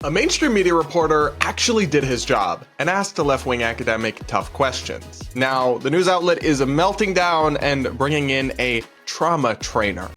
A mainstream media reporter actually did his job and asked a left-wing academic tough questions. Now, the news outlet is melting down and bringing in a trauma trainer.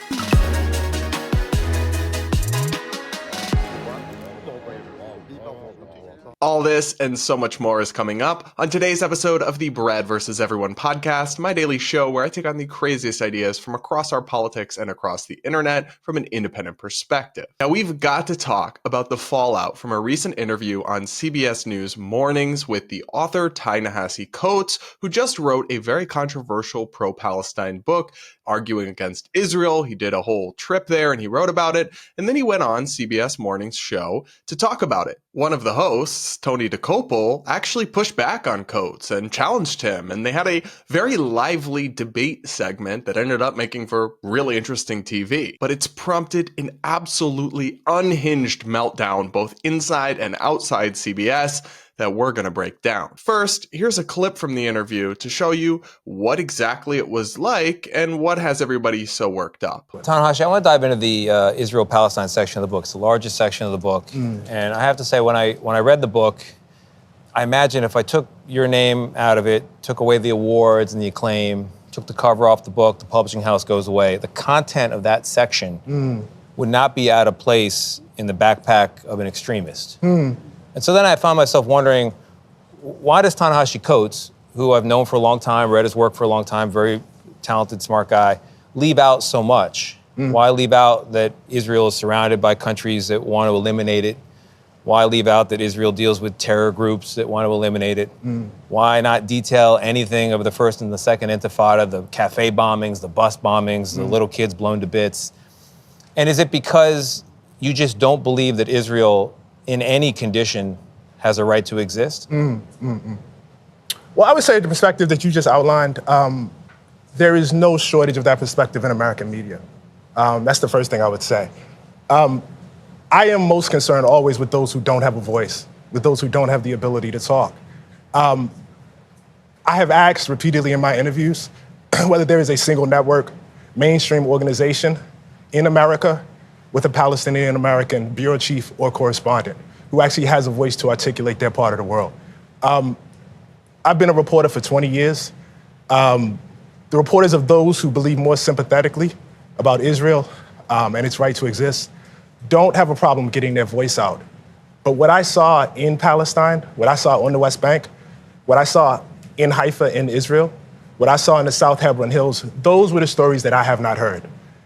All this and so much more is coming up on today's episode of the Brad vs. Everyone podcast, my daily show where I take on the craziest ideas from across our politics and across the internet from an independent perspective. Now, we've got to talk about the fallout from a recent interview on CBS News Mornings with the author Ta-Nehisi Coates, who just wrote a very controversial pro-Palestine book arguing against Israel. He did a whole trip there and he wrote about it, and then he went on CBS Mornings show to talk about it. One of the hosts, Tony DeCopel, actually pushed back on Coates and challenged him, and they had a very lively debate segment that ended up making for really interesting TV. But it's prompted an absolutely unhinged meltdown both inside and outside CBS that we're going to break down. First, here's a clip from the interview to show you what exactly it was like and what has everybody so worked up. Ta-Nehisi, I want to dive into the Israel-Palestine section of the book. It's the largest section of the book. And I have to say, when I read the book, I imagine if I took your name out of it, took away the awards and the acclaim, took the cover off the book, the publishing house goes away, the content of that section would not be out of place in the backpack of an extremist. And so then I found myself wondering, why does Ta-Nehisi Coates, who I've known for a long time, read his work for a long time, very talented, smart guy, leave out so much? Why leave out that Israel is surrounded by countries that want to eliminate it? Why leave out that Israel deals with terror groups that want to eliminate it? Why not detail anything of the first and the second intifada, the cafe bombings, the bus bombings, the little kids blown to bits? And is it because you just don't believe that Israel in any condition has a right to exist? Well, I would say the perspective that you just outlined, there is no shortage of that perspective in American media. That's the first thing I would say. I am most concerned always with those who don't have a voice, with those who don't have the ability to talk. I have asked repeatedly in my interviews whether there is a single network, mainstream organization in America with a Palestinian American bureau chief or correspondent who actually has a voice to articulate their part of the world. I've been a reporter for 20 years. The reporters of those who believe more sympathetically about Israel and its right to exist don't have a problem getting their voice out. But what I saw in Palestine, what I saw on the West Bank, what I saw in Haifa in Israel, what I saw in the South Hebron Hills, those were the stories that I have not heard.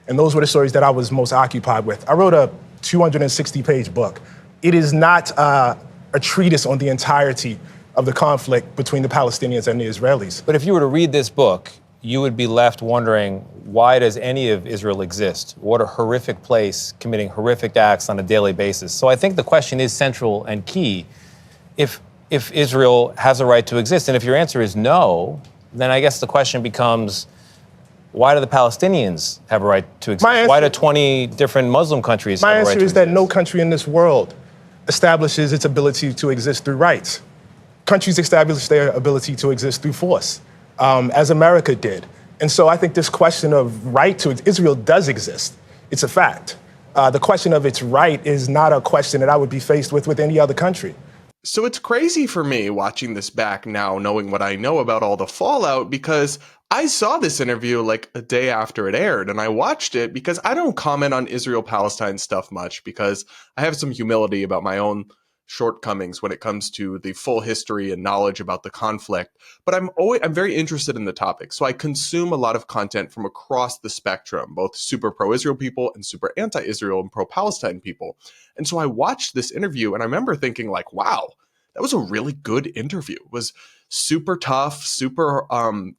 And those were the stories that I was most occupied with. I wrote a 260-page book. It is not a treatise on the entirety of the conflict between the Palestinians and the Israelis. But if you were to read this book, you would be left wondering, why does any of Israel exist? What a horrific place, committing horrific acts on a daily basis. So I think the question is central and key. If Israel has a right to exist, and if your answer is no, then I guess the question becomes, why do the Palestinians have a right to exist? Why do 20 different Muslim countries have a right to exist? My answer is that no country in this world establishes its ability to exist through rights. Countries establish their ability to exist through force, as America did. And so I think this question of right to Israel does exist. It's a fact. The question of its right is not a question that I would be faced with any other country. So it's crazy for me watching this back now, knowing what I know about all the fallout, because I saw this interview like a day after it aired, and I watched it because I don't comment on Israel-Palestine stuff much because I have some humility about my own shortcomings when it comes to the full history and knowledge about the conflict. But I'm very interested in the topic. So I consume a lot of content from across the spectrum, both super pro-Israel people and super anti-Israel and pro-Palestine people. And so I watched this interview and I remember thinking like, wow, that was a really good interview. It was super tough, super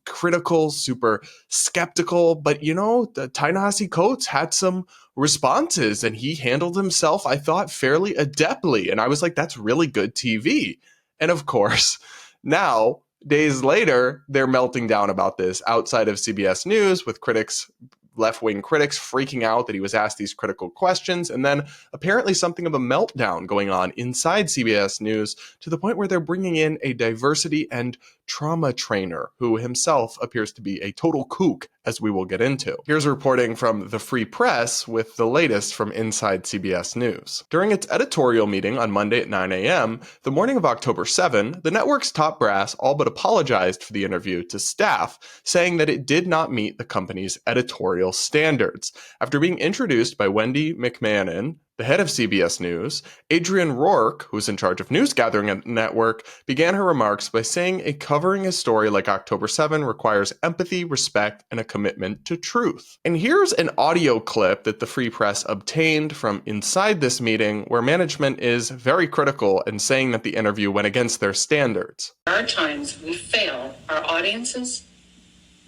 critical, super skeptical. But, you know, Ta-Nehisi Coates had some responses and he handled himself, I thought, fairly adeptly. And I was like, that's really good TV. And of course, now, days later, they're melting down about this outside of CBS News with critics, left-wing critics freaking out that he was asked these critical questions, and then apparently something of a meltdown going on inside CBS News to the point where they're bringing in a diversity and trauma trainer who himself appears to be a total kook, as we will get into. Here's reporting from the Free Press with the latest from inside CBS News. During its editorial meeting on Monday at 9 a.m., the morning of October 7, the network's top brass all but apologized for the interview to staff, saying that it did not meet the company's editorial standards. After being introduced by Wendy McMahon, the head of CBS News, Adrienne Rourke, who's in charge of news gathering at the network, began her remarks by saying covering a story like October 7 requires empathy, respect, and a commitment to truth. And here's an audio clip that the Free Press obtained from inside this meeting where management is very critical and saying that the interview went against their standards. There are times we fail our audiences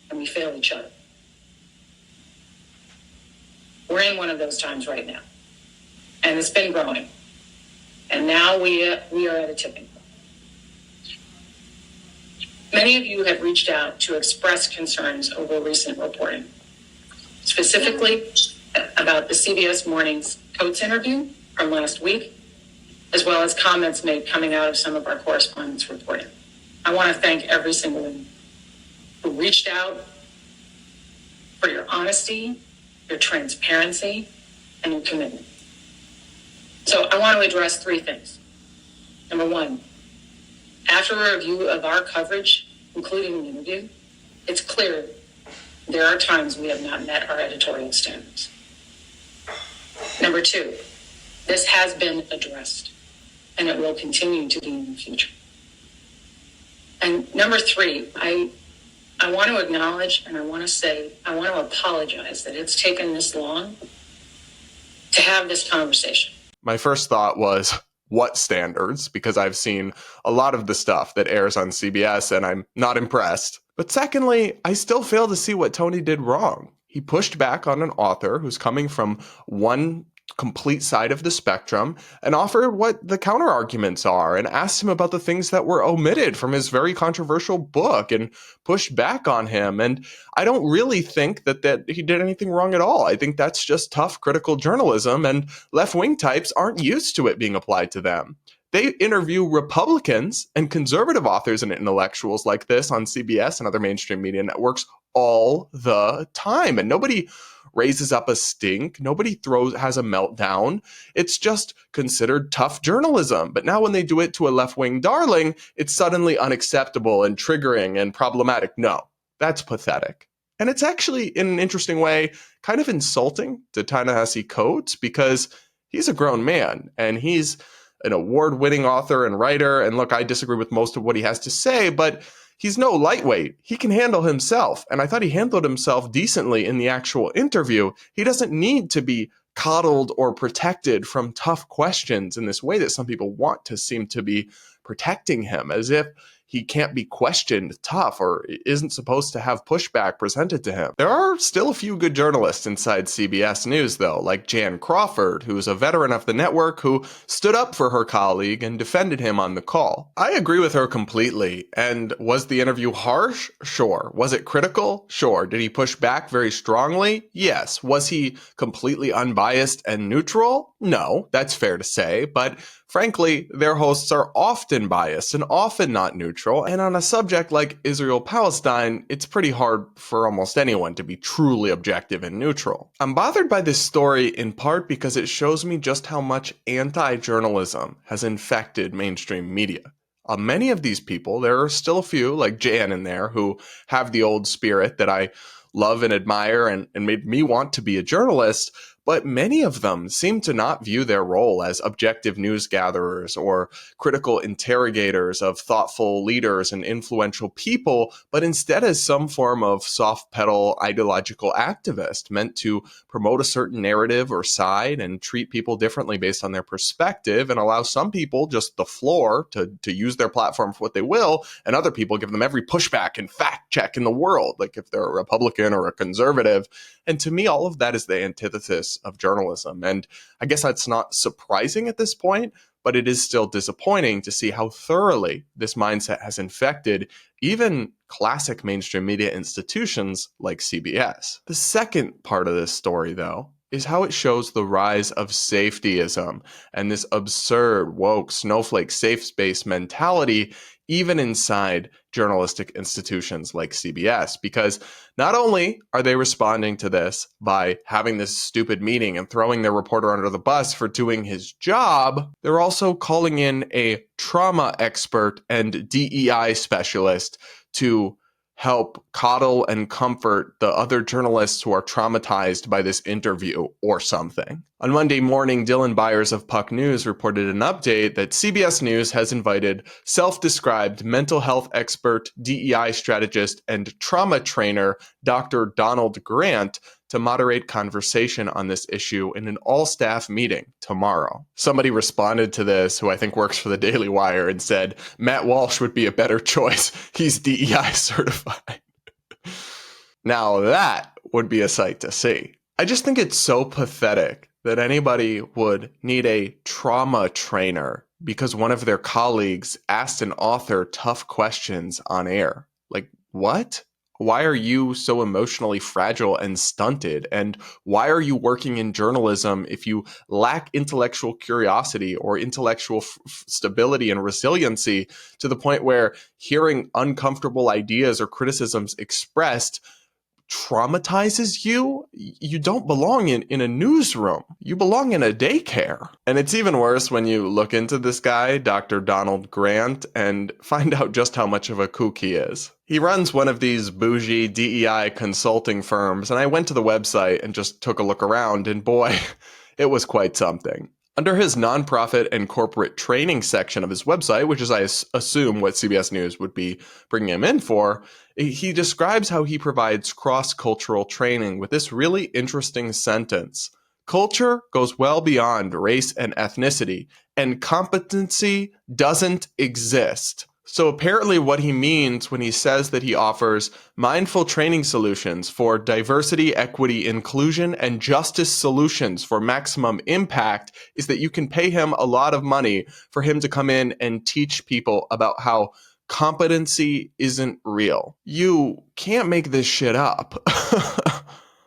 and we fail each other. We're in one of those times right now. And it's been growing. And now we are at a tipping point. Many of you have reached out to express concerns over recent reporting, specifically about the CBS Morning's Coates interview from last week, as well as comments made coming out of some of our correspondents' reporting. I want to thank every single one who reached out for your honesty, your transparency, and your commitment. So I want to address three things. Number one, after a review of our coverage, including the interview, it's clear there are times we have not met our editorial standards. Number two, this has been addressed, and it will continue to be in the future. And number three, I want to acknowledge and I want to apologize that it's taken this long to have this conversation. My first thought was, what standards? Because I've seen a lot of the stuff that airs on CBS and I'm not impressed. But secondly, I still fail to see what Tony did wrong. He pushed back on an author who's coming from one complete side of the spectrum and offered what the counter arguments are and asked him about the things that were omitted from his very controversial book and pushed back on him. And I don't really think that he did anything wrong at all. I think that's just tough critical journalism, and left-wing types aren't used to it being applied to them. They interview Republicans and conservative authors and intellectuals like this on CBS and other mainstream media networks all the time, and nobody raises up a stink. Nobody has a meltdown. It's just considered tough journalism. But now when they do it to a left-wing darling, it's suddenly unacceptable and triggering and problematic. No, that's pathetic. And it's actually, in an interesting way, kind of insulting to Ta-Nehisi Coates because he's a grown man and he's an award-winning author and writer. And look, I disagree with most of what he has to say, but he's no lightweight. He can handle himself. And I thought he handled himself decently in the actual interview. He doesn't need to be coddled or protected from tough questions in this way that some people want to seem to be protecting him, as if he can't be questioned tough or isn't supposed to have pushback presented to him. There are still a few good journalists inside CBS News, though, like Jan Crawford, who's a veteran of the network who stood up for her colleague and defended him on the call. I agree with her completely. And was the interview harsh? Sure. Was it critical? Sure. Did he push back very strongly? Yes. Was he completely unbiased and neutral? No, that's fair to say, but frankly, their hosts are often biased and often not neutral, and on a subject like Israel-Palestine, it's pretty hard for almost anyone to be truly objective and neutral. I'm bothered by this story in part because it shows me just how much anti-journalism has infected mainstream media. Many of these people, there are still a few, like Jan in there, who have the old spirit that I love and admire and made me want to be a journalist, but many of them seem to not view their role as objective news gatherers or critical interrogators of thoughtful leaders and influential people, but instead as some form of soft pedal ideological activist meant to promote a certain narrative or side and treat people differently based on their perspective and allow some people just the floor to use their platform for what they will, and other people give them every pushback and fact check in the world, like if they're a Republican or a conservative. And to me, all of that is the antithesis of journalism. And I guess that's not surprising at this point, but it is still disappointing to see how thoroughly this mindset has infected even classic mainstream media institutions like CBS. The second part of this story, though, is how it shows the rise of safetyism and this absurd, woke, snowflake, safe space mentality even inside journalistic institutions like CBS, because not only are they responding to this by having this stupid meeting and throwing their reporter under the bus for doing his job, they're also calling in a trauma expert and DEI specialist to help coddle and comfort the other journalists who are traumatized by this interview or something. On Monday morning, Dylan Byers of Puck News reported an update that CBS News has invited self-described mental health expert, DEI strategist, and trauma trainer Dr. Donald Grant to moderate conversation on this issue in an all-staff meeting tomorrow. Somebody responded to this, who I think works for the Daily Wire, and said, Matt Walsh would be a better choice. He's DEI certified. Now that would be a sight to see. I just think it's so pathetic that anybody would need a trauma trainer because one of their colleagues asked an author tough questions on air. Like, what? Why are you so emotionally fragile and stunted? And why are you working in journalism if you lack intellectual curiosity or intellectual stability and resiliency to the point where hearing uncomfortable ideas or criticisms expressed traumatizes you? You don't belong in a newsroom. You belong in a daycare. And it's even worse when you look into this guy, Dr. Donald Grant, and find out just how much of a kook he is. He runs one of these bougie DEI consulting firms, and I went to the website and just took a look around, and boy, it was quite something. Under his nonprofit and corporate training section of his website, which is, I assume, what CBS News would be bringing him in for, he describes how he provides cross-cultural training with this really interesting sentence. Culture goes well beyond race and ethnicity, and competency doesn't exist. So apparently what he means when he says that he offers mindful training solutions for diversity, equity, inclusion, and justice solutions for maximum impact is that you can pay him a lot of money for him to come in and teach people about how competency isn't real. You can't make this shit up.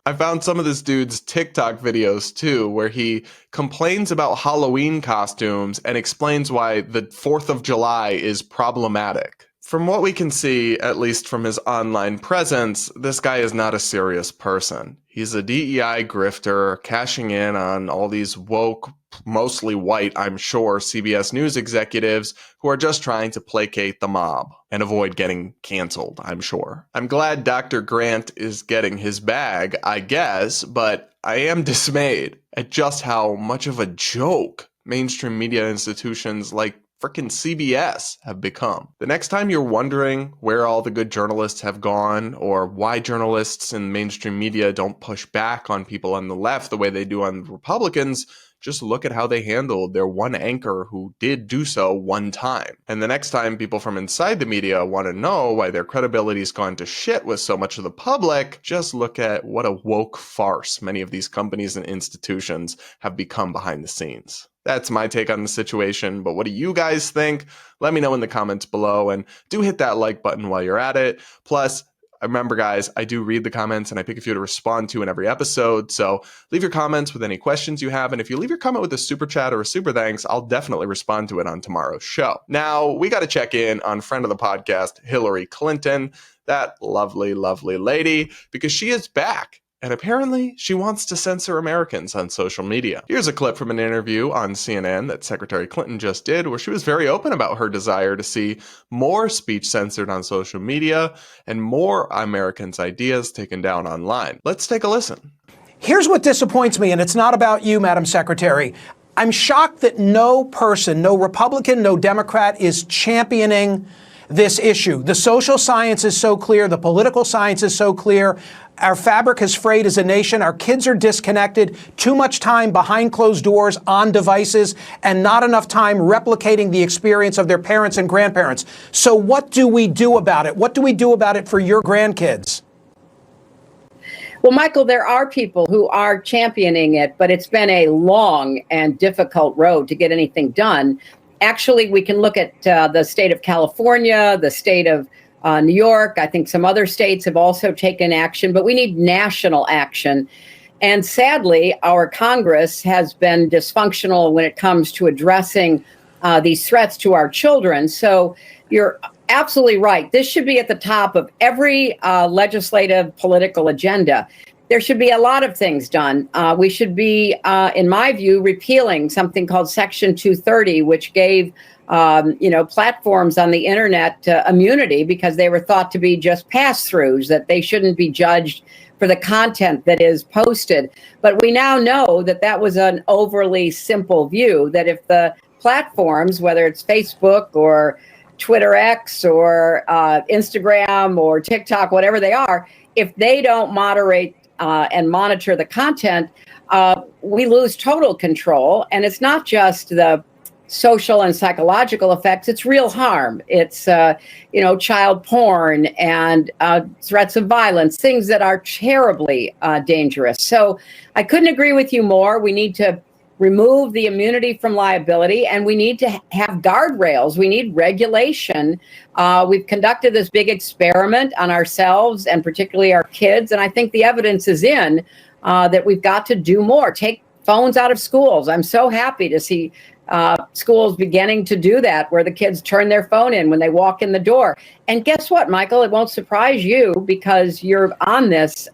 I found some of this dude's TikTok videos too, where he complains about Halloween costumes and explains why the 4th of July is problematic. From what we can see, at least from his online presence, this guy is not a serious person. He's a DEI grifter, cashing in on all these woke, mostly white, I'm sure, CBS News executives who are just trying to placate the mob and avoid getting canceled, I'm sure. I'm glad Dr. Grant is getting his bag, I guess, but I am dismayed at just how much of a joke mainstream media institutions like frickin' CBS have become. The next time you're wondering where all the good journalists have gone or why journalists in mainstream media don't push back on people on the left the way they do on Republicans, just look at how they handled their one anchor who did do so one time. And the next time people from inside the media want to know why their credibility's gone to shit with so much of the public, just look at what a woke farce many of these companies and institutions have become behind the scenes. That's my take on the situation, but what do you guys think? Let me know in the comments below, and do hit that like button while you're at it. Plus, remember guys, I do read the comments and I pick a few to respond to in every episode, so leave your comments with any questions you have, and if you leave your comment with a super chat or a super thanks, I'll definitely respond to it on tomorrow's show. Now, we got to check in on friend of the podcast, Hillary Clinton, that lovely, lovely lady, because she is back. And apparently, she wants to censor Americans on social media. Here's a clip from an interview on CNN that Secretary Clinton just did, where she was very open about her desire to see more speech censored on social media and more Americans' ideas taken down online. Let's take a listen. Here's what disappoints me, and it's not about you, Madam Secretary. I'm shocked that no person, no Republican, no Democrat is championing this issue. The social science is so clear. The political science is so clear. Our fabric is frayed as a nation. Our kids are disconnected. Too much time behind closed doors on devices and not enough time replicating the experience of their parents and grandparents. So what do we do about it? What do we do about it for your grandkids? Well, Michael, there are people who are championing it, but it's been a long and difficult road to get anything done. Actually, we can look at the state of California, the state of New York. I think some other states have also taken action, but we need national action. And sadly, our Congress has been dysfunctional when it comes to addressing these threats to our children. So you're absolutely right. This should be at the top of every legislative political agenda. There should be a lot of things done. We should be, in my view, repealing something called Section 230, which gave platforms on the internet immunity because they were thought to be just pass-throughs, that they shouldn't be judged for the content that is posted. But we now know that that was an overly simple view, that if the platforms, whether it's Facebook or Twitter X or Instagram or TikTok, whatever they are, if they don't moderate and monitor the content, we lose total control. And it's not just the social and psychological effects, it's real harm. It's, child porn and threats of violence, things that are terribly dangerous. So I couldn't agree with you more. We need to remove the immunity from liability, and we need to have guardrails. We need regulation. We've conducted this big experiment on ourselves and particularly our kids, and I think the evidence is in that we've got to do more. Take phones out of schools. I'm so happy to see schools beginning to do that, where the kids turn their phone in when they walk in the door. And guess what, Michael? It won't surprise you because you're on this.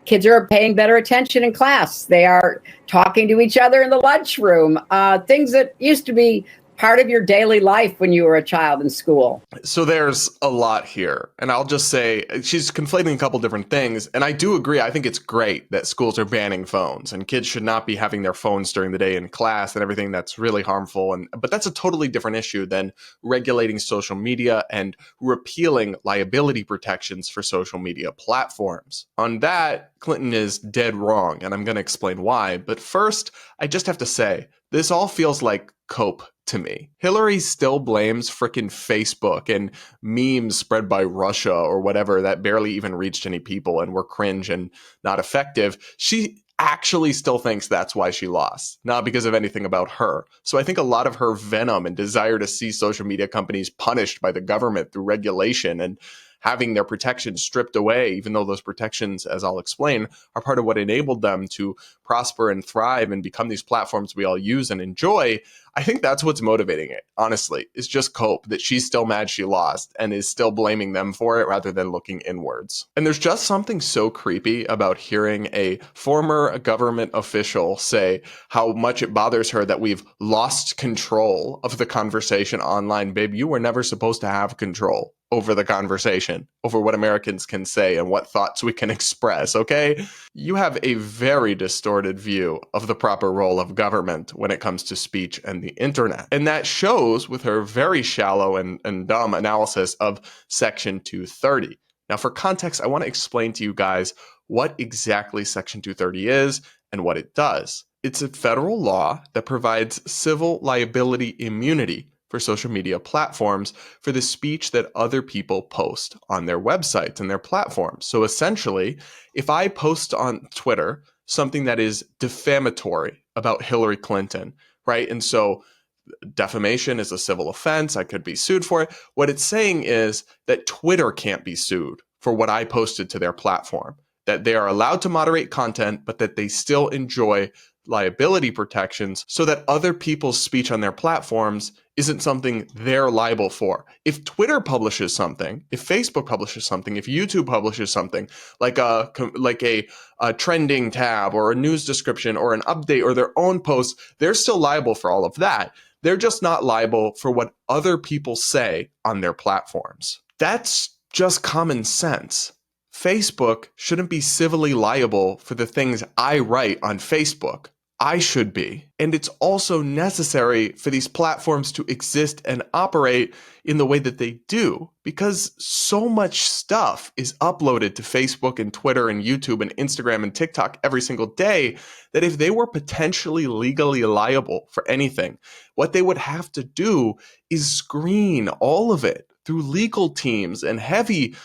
Kids are paying better attention in class. They are talking to each other in the lunchroom, things that used to be part of your daily life when you were a child in school. So there's a lot here. And I'll just say she's conflating a couple different things. And I do agree. I think it's great that schools are banning phones and kids should not be having their phones during the day in class and everything. That's really harmful. But that's a totally different issue than regulating social media and repealing liability protections for social media platforms. On that, Clinton is dead wrong. And I'm going to explain why. But first, I just have to say, this all feels like cope to me. Hillary still blames frickin' Facebook and memes spread by Russia or whatever that barely even reached any people and were cringe and not effective. She actually still thinks that's why she lost, not because of anything about her. So I think a lot of her venom and desire to see social media companies punished by the government through regulation and having their protections stripped away, even though those protections, as I'll explain, are part of what enabled them to prosper and thrive and become these platforms we all use and enjoy. I think that's what's motivating it, honestly, is just cope that she's still mad she lost and is still blaming them for it rather than looking inwards. And there's just something so creepy about hearing a former government official say how much it bothers her that we've lost control of the conversation online. Babe, you were never supposed to have control over the conversation, over what Americans can say and what thoughts we can express, okay? You have a very distorted view of the proper role of government when it comes to speech and the internet. And that shows with her very shallow and dumb analysis of Section 230. Now, for context, I want to explain to you guys what exactly Section 230 is and what it does. It's a federal law that provides civil liability immunity for social media platforms for the speech that other people post on their websites and their platforms. So essentially, if I post on Twitter something that is defamatory about Hillary Clinton, right? And so defamation is a civil offense. I could be sued for it. What it's saying is that Twitter can't be sued for what I posted to their platform, that they are allowed to moderate content, but that they still enjoy liability protections so that other people's speech on their platforms isn't something they're liable for. If Twitter publishes something, if Facebook publishes something, if YouTube publishes something like a trending tab or a news description or an update or their own post, they're still liable for all of that. They're just not liable for what other people say on their platforms. That's just common sense. Facebook shouldn't be civilly liable for the things I write on Facebook. I should be. And it's also necessary for these platforms to exist and operate in the way that they do, because so much stuff is uploaded to Facebook and Twitter and YouTube and Instagram and TikTok every single day that if they were potentially legally liable for anything, what they would have to do is screen all of it through legal teams and heavy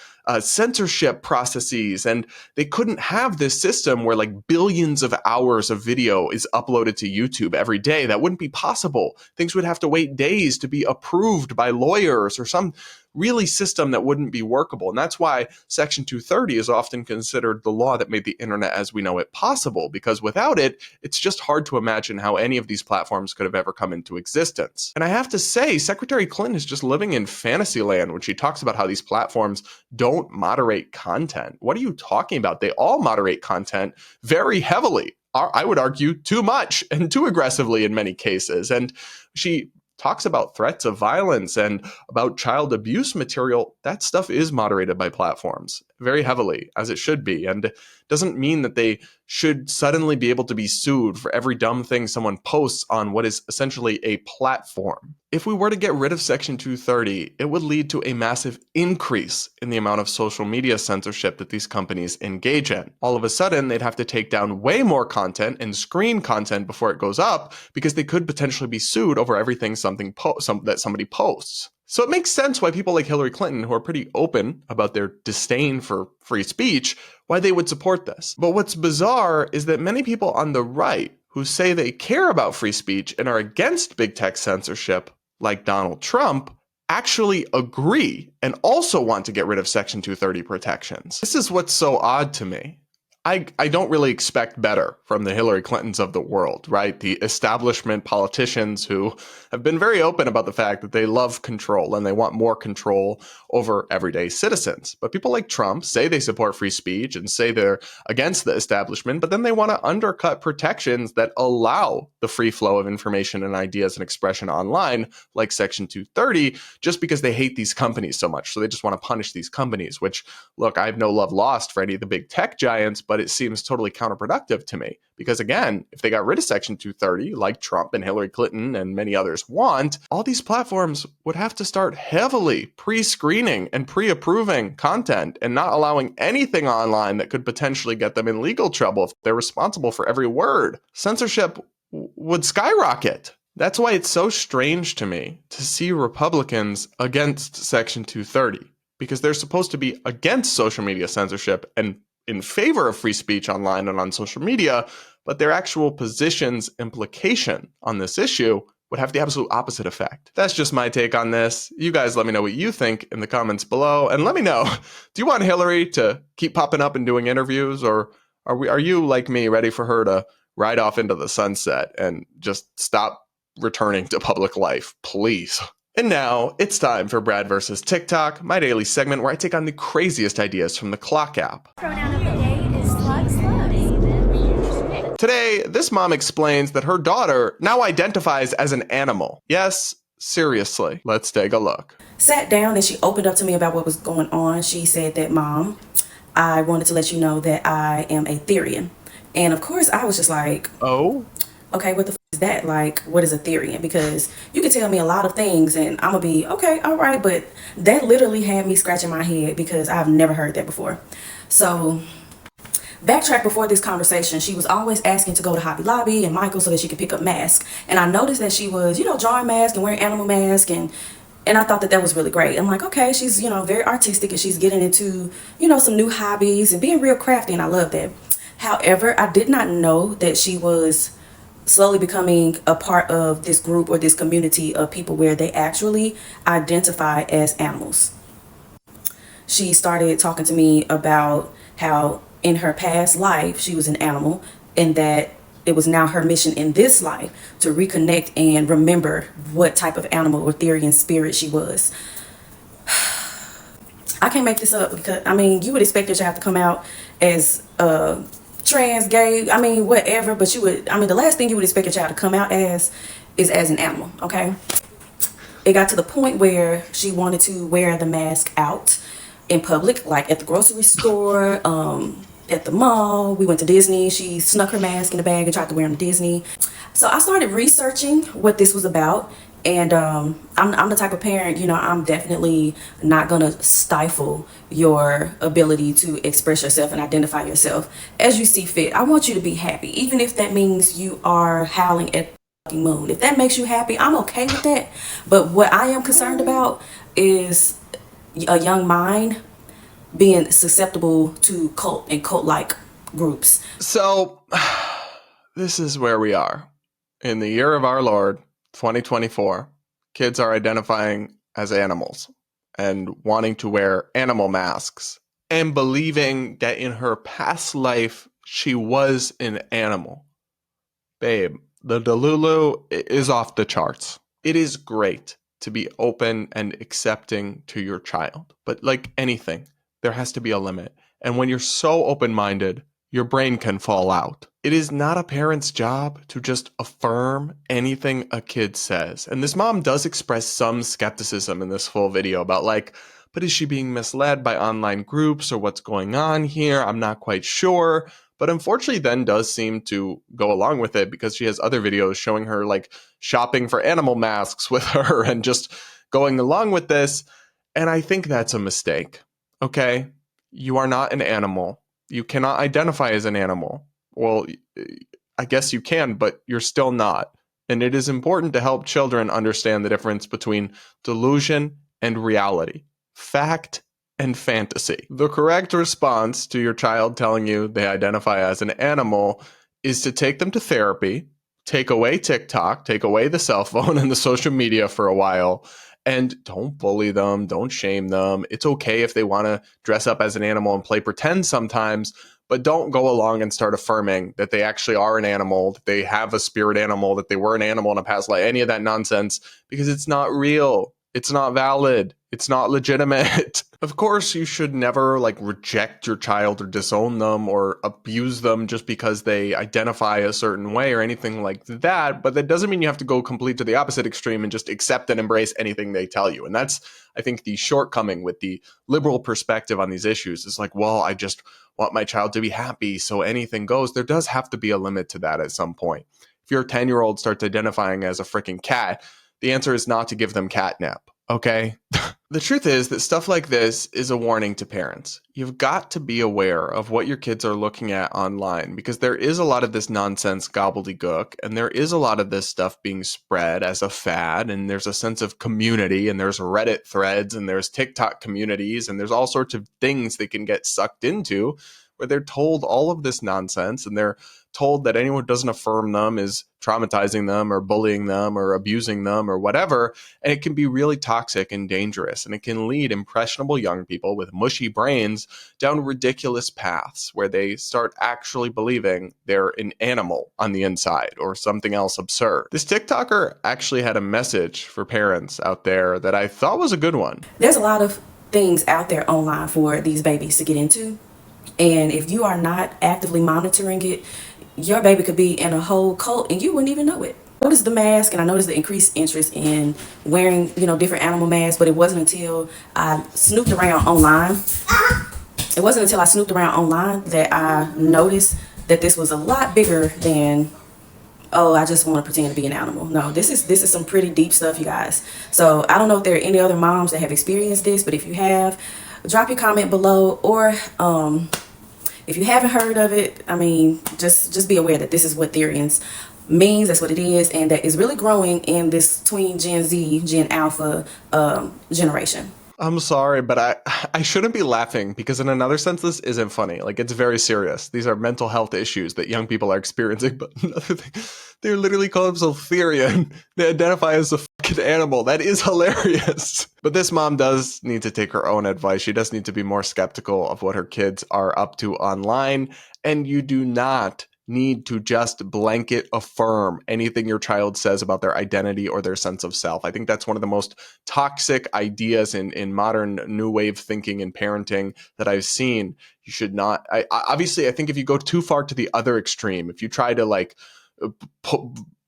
censorship processes. And they couldn't have this system where like billions of hours of video is uploaded to YouTube every day. That wouldn't be possible. Things would have to wait days to be approved by lawyers or some really system that wouldn't be workable. And that's why Section 230 is often considered the law that made the internet as we know it possible, because without it, it's just hard to imagine how any of these platforms could have ever come into existence. And I have to say, Secretary Clinton is just living in fantasy land when she talks about how these platforms don't moderate content. What are you talking about? They all moderate content very heavily. I would argue too much and too aggressively in many cases. And she talks about threats of violence and about child abuse material. That stuff is moderated by platforms very heavily, as it should be, and doesn't mean that they should suddenly be able to be sued for every dumb thing someone posts on what is essentially a platform. If we were to get rid of Section 230, it would lead to a massive increase in the amount of social media censorship that these companies engage in. All of a sudden, they'd have to take down way more content and screen content before it goes up because they could potentially be sued over everything that somebody posts. So it makes sense why people like Hillary Clinton, who are pretty open about their disdain for free speech, why they would support this. But what's bizarre is that many people on the right who say they care about free speech and are against big tech censorship, like Donald Trump, actually agree and also want to get rid of Section 230 protections. This is what's so odd to me. I don't really expect better from the Hillary Clintons of the world, right? The establishment politicians who have been very open about the fact that they love control and they want more control over everyday citizens. But people like Trump say they support free speech and say they're against the establishment, but then they want to undercut protections that allow the free flow of information and ideas and expression online, like Section 230, just because they hate these companies so much. So they just want to punish these companies, which, look, I have no love lost for any of the big tech giants, but it seems totally counterproductive to me. Because again, if they got rid of Section 230, like Trump and Hillary Clinton and many others want, all these platforms would have to start heavily pre-screening and pre-approving content and not allowing anything online that could potentially get them in legal trouble if they're responsible for every word. Censorship would skyrocket. That's why it's so strange to me to see Republicans against Section 230, because they're supposed to be against social media censorship and in favor of free speech online and on social media, but their actual position's implication on this issue would have the absolute opposite effect. That's just my take on this. You guys let me know what you think in the comments below, and let me know, do you want Hillary to keep popping up and doing interviews, or are you like me ready for her to ride off into the sunset and just stop returning to public life, please? And now, it's time for Brad vs. TikTok, my daily segment where I take on the craziest ideas from the Clock app. Pronoun of the day is slugs. Today, this mom explains that her daughter now identifies as an animal. Yes, seriously. Let's take a look. Sat down and she opened up to me about what was going on. She said that, Mom, I wanted to let you know that I am a Therian. And of course, I was just like, Oh? Okay, what the f is that? Like, what is a Therian? Because you can tell me a lot of things and I'm gonna be, okay, all right. But that literally had me scratching my head because I've never heard that before. So backtrack before this conversation, she was always asking to go to Hobby Lobby and Michael so that she could pick up masks. And I noticed that she was, drawing masks and wearing animal masks, and I thought that was really great. I'm like, okay, she's, very artistic and she's getting into, some new hobbies and being real crafty, and I love that. However, I did not know that she was slowly becoming a part of this group or this community of people where they actually identify as animals. She started talking to me about how in her past life she was an animal, and that it was now her mission in this life to reconnect and remember what type of animal or Therian spirit she was. I can't make this up because, you would expect that you have to come out as trans, gay, whatever, but the last thing you would expect a child to come out as is as an animal, okay? It got to the point where she wanted to wear the mask out in public, like at the grocery store, at the mall. We went to Disney. She snuck her mask in the bag and tried to wear them to Disney. So I started researching what this was about. And I'm the type of parent, I'm definitely not going to stifle your ability to express yourself and identify yourself as you see fit. I want you to be happy, even if that means you are howling at the fucking moon. If that makes you happy, I'm okay with that. But what I am concerned about is a young mind being susceptible to cult and cult-like groups. So, this is where we are. In the year of our Lord, 2024, kids are identifying as animals. and wanting to wear animal masks and believing that in her past life she was an animal. Babe, the Delulu is off the charts. It is great to be open and accepting to your child. But like anything, there has to be a limit. And when you're so open-minded, your brain can fall out. It is not a parent's job to just affirm anything a kid says. And this mom does express some skepticism in this full video about like, but is she being misled by online groups or what's going on here? I'm not quite sure. But unfortunately then does seem to go along with it because she has other videos showing her like shopping for animal masks with her and just going along with this. And I think that's a mistake. Okay? You are not an animal. You cannot identify as an animal. Well, I guess you can, but you're still not. And it is important to help children understand the difference between delusion and reality, fact and fantasy. The correct response to your child telling you they identify as an animal is to take them to therapy, take away TikTok, take away the cell phone and the social media for a while, and don't bully them, don't shame them. It's okay if they want to dress up as an animal and play pretend sometimes, but don't go along and start affirming that they actually are an animal, that they have a spirit animal, that they were an animal in a past life, any of that nonsense, because it's not real. It's not valid. It's not legitimate. Of course, you should never like reject your child or disown them or abuse them just because they identify a certain way or anything like that. But that doesn't mean you have to go complete to the opposite extreme and just accept and embrace anything they tell you. And that's, I think, the shortcoming with the liberal perspective on these issues is like, well, I just want my child to be happy, so anything goes. There does have to be a limit to that at some point. If your 10-year-old starts identifying as a freaking cat, the answer is not to give them catnip, okay? The truth is that stuff like this is a warning to parents. You've got to be aware of what your kids are looking at online because there is a lot of this nonsense gobbledygook and there is a lot of this stuff being spread as a fad, and there's a sense of community and there's Reddit threads and there's TikTok communities and there's all sorts of things they can get sucked into where they're told all of this nonsense and they're told that anyone who doesn't affirm them is traumatizing them or bullying them or abusing them or whatever. And it can be really toxic and dangerous. And it can lead impressionable young people with mushy brains down ridiculous paths where they start actually believing they're an animal on the inside or something else absurd. This TikToker actually had a message for parents out there that I thought was a good one. There's a lot of things out there online for these babies to get into. And if you are not actively monitoring it, your baby could be in a whole cult and you wouldn't even know it. I noticed the mask and I noticed the increased interest in wearing, different animal masks, but it wasn't until I snooped around online. It wasn't until I snooped around online that I noticed that this was a lot bigger than, oh, I just want to pretend to be an animal. No, this is some pretty deep stuff, you guys. So I don't know if there are any other moms that have experienced this, but if you have, drop your comment below, or if you haven't heard of it, I mean, just be aware that this is what Therians means, that's what it is, and that is really growing in this tween Gen Z, Gen Alpha generation. I'm sorry, but I shouldn't be laughing because in another sense, this isn't funny. Like, it's very serious. These are mental health issues that young people are experiencing. But another thing, they literally call themselves Therian. They identify as a fucking animal. That is hilarious. But this mom does need to take her own advice. She does need to be more skeptical of what her kids are up to online. And you do not need to just blanket affirm anything your child says about their identity or their sense of self. I think that's one of the most toxic ideas in modern new wave thinking and parenting that I've seen. You should not, obviously, I think if you go too far to the other extreme, if you try to like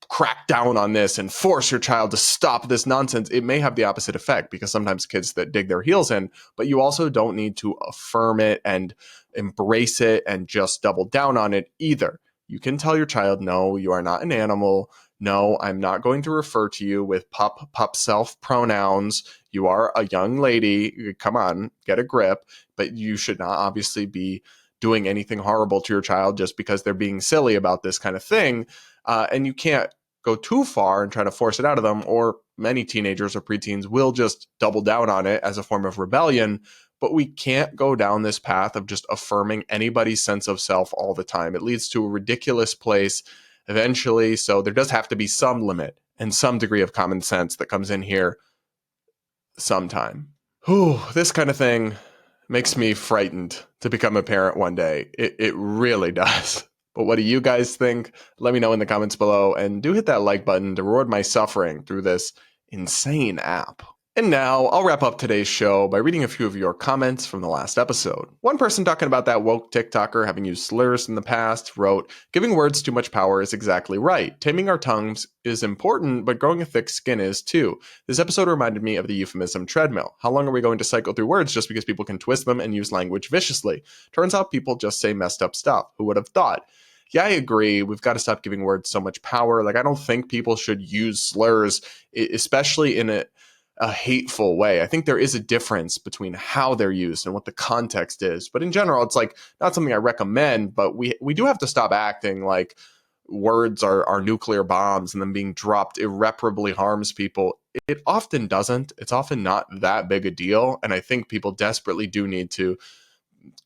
crack down on this and force your child to stop this nonsense, it may have the opposite effect because sometimes kids that dig their heels in, but you also don't need to affirm it and embrace it and just double down on it either. You can tell your child, no, you are not an animal. No, I'm not going to refer to you with pup self pronouns. You are a young lady. Come on, get a grip. But you should not obviously be doing anything horrible to your child just because they're being silly about this kind of thing. And you can't go too far and try to force it out of them, or many teenagers or preteens will just double down on it as a form of rebellion. But we can't go down this path of just affirming anybody's sense of self all the time. It leads to a ridiculous place eventually. So there does have to be some limit and some degree of common sense that comes in here sometime. Whew, this kind of thing makes me frightened to become a parent one day. It really does. But what do you guys think? Let me know in the comments below, and do hit that like button to reward my suffering through this insane app. And now I'll wrap up today's show by reading a few of your comments from the last episode. One person talking about that woke TikToker having used slurs in the past wrote, "Giving words too much power is exactly right. Taming our tongues is important, but growing a thick skin is too. This episode reminded me of the euphemism treadmill. How long are we going to cycle through words just because people can twist them and use language viciously? Turns out people just say messed up stuff. Who would have thought?" Yeah, I agree. We've got to stop giving words so much power. Like, I don't think people should use slurs, especially in a hateful way. I think there is a difference between how they're used and what the context is. But in general, it's like not something I recommend, but we do have to stop acting like words are nuclear bombs and them being dropped irreparably harms people. It often doesn't. It's often not that big a deal. And I think people desperately do need to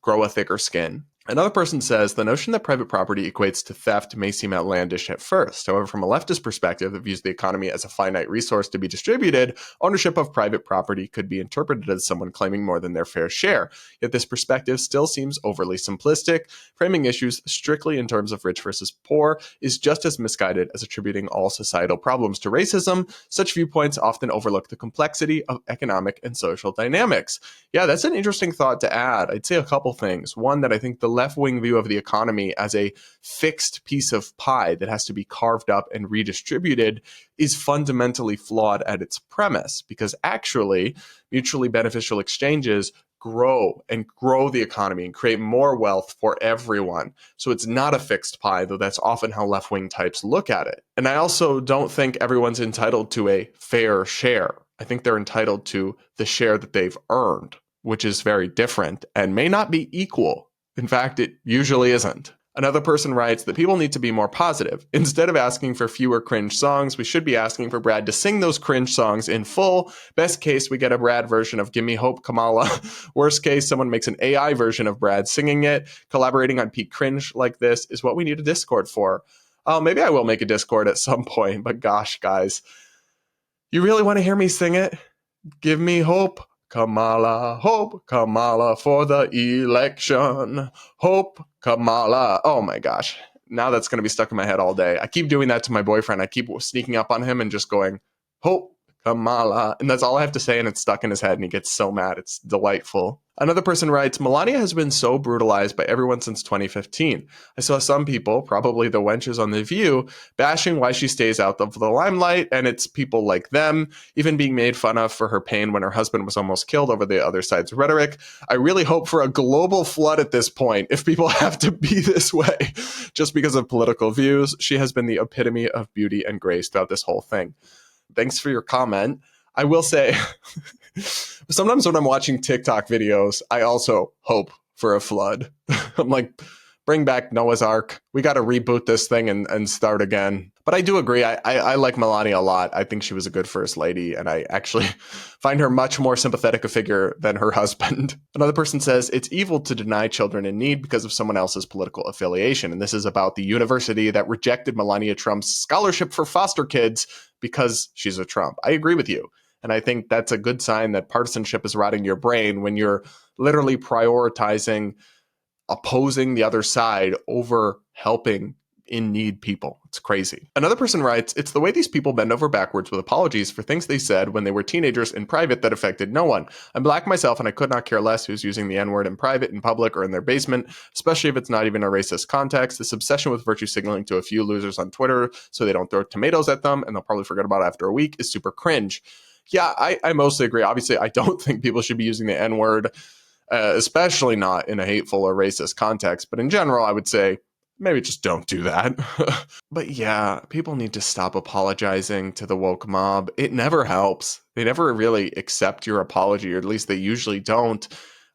grow a thicker skin. Another person says the notion that private property equates to theft may seem outlandish at first. However, from a leftist perspective that views the economy as a finite resource to be distributed, ownership of private property could be interpreted as someone claiming more than their fair share. Yet this perspective still seems overly simplistic. Framing issues strictly in terms of rich versus poor is just as misguided as attributing all societal problems to racism. Such viewpoints often overlook the complexity of economic and social dynamics. Yeah, that's an interesting thought to add. I'd say a couple things. One, that I think the left-wing view of the economy as a fixed piece of pie that has to be carved up and redistributed is fundamentally flawed at its premise, because actually mutually beneficial exchanges grow the economy and create more wealth for everyone. So it's not a fixed pie, though that's often how left-wing types look at it. And I also don't think everyone's entitled to a fair share. I think they're entitled to the share that they've earned, which is very different and may not be equal. In fact, it usually isn't. Another person writes that people need to be more positive. Instead of asking for fewer cringe songs, we should be asking for Brad to sing those cringe songs in full. Best case, we get a Brad version of Gimme Hope Kamala. Worst case, someone makes an AI version of Brad singing it. Collaborating on peak cringe like this is what we need a Discord for. Maybe I will make a Discord at some point, but gosh, guys, you really want to hear me sing it? Give me hope, Kamala, hope, Kamala for the election. Hope, Kamala. Oh my gosh. Now that's going to be stuck in my head all day. I keep doing that to my boyfriend. I keep sneaking up on him and just going, hope, Kamala. And that's all I have to say, and it's stuck in his head, and he gets so mad. It's delightful. Another person writes, Melania has been so brutalized by everyone since 2015. I saw some people, probably the wenches on The View, bashing why she stays out of the limelight, and it's people like them, even being made fun of for her pain when her husband was almost killed over the other side's rhetoric. I really hope for a global flood at this point if people have to be this way just because of political views. She has been the epitome of beauty and grace throughout this whole thing. Thanks for your comment. I will say, sometimes when I'm watching TikTok videos, I also hope for a flood. I'm like, bring back Noah's Ark. We got to reboot this thing and start again. But I do agree. I like Melania a lot. I think she was a good first lady, and I actually find her much more sympathetic a figure than her husband. Another person says, it's evil to deny children in need because of someone else's political affiliation. And this is about the university that rejected Melania Trump's scholarship for foster kids because she's a Trump. I agree with you. And I think that's a good sign that partisanship is rotting your brain when you're literally prioritizing opposing the other side over helping in need people. It's crazy. Another person writes, it's the way these people bend over backwards with apologies for things they said when they were teenagers in private that affected no one. I'm black myself, and I could not care less who's using the N-word in private, in public, or in their basement, especially if it's not even a racist context. This obsession with virtue signaling to a few losers on Twitter so they don't throw tomatoes at them and they'll probably forget about it after a week is super cringe. Yeah, I mostly agree. Obviously, I don't think people should be using the N-word, especially not in a hateful or racist context. But in general, I would say maybe just don't do that. But yeah, people need to stop apologizing to the woke mob. It never helps. They never really accept your apology, or at least they usually don't.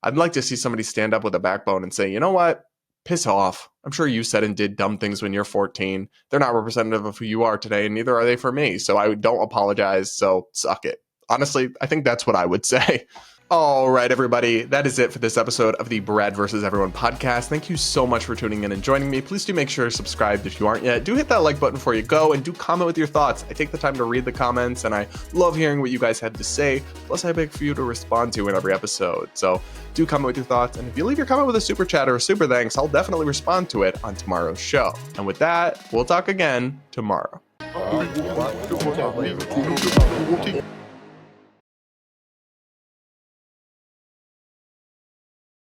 I'd like to see somebody stand up with a backbone and say, you know what? Piss off. I'm sure you said and did dumb things when you're 14. They're not representative of who you are today, and neither are they for me. So I don't apologize. So suck it. Honestly, I think that's what I would say. All right, everybody, that is it for this episode of the Brad vs. Everyone podcast. Thank you so much for tuning in and joining me. Please do make sure to subscribe if you aren't yet. Do hit that like button before you go, and do comment with your thoughts. I take the time to read the comments, and I love hearing what you guys had to say. Plus, I beg for you to respond to in every episode. So do comment with your thoughts, and if you leave your comment with a super chat or a super thanks, I'll definitely respond to it on tomorrow's show. And with that, we'll talk again tomorrow.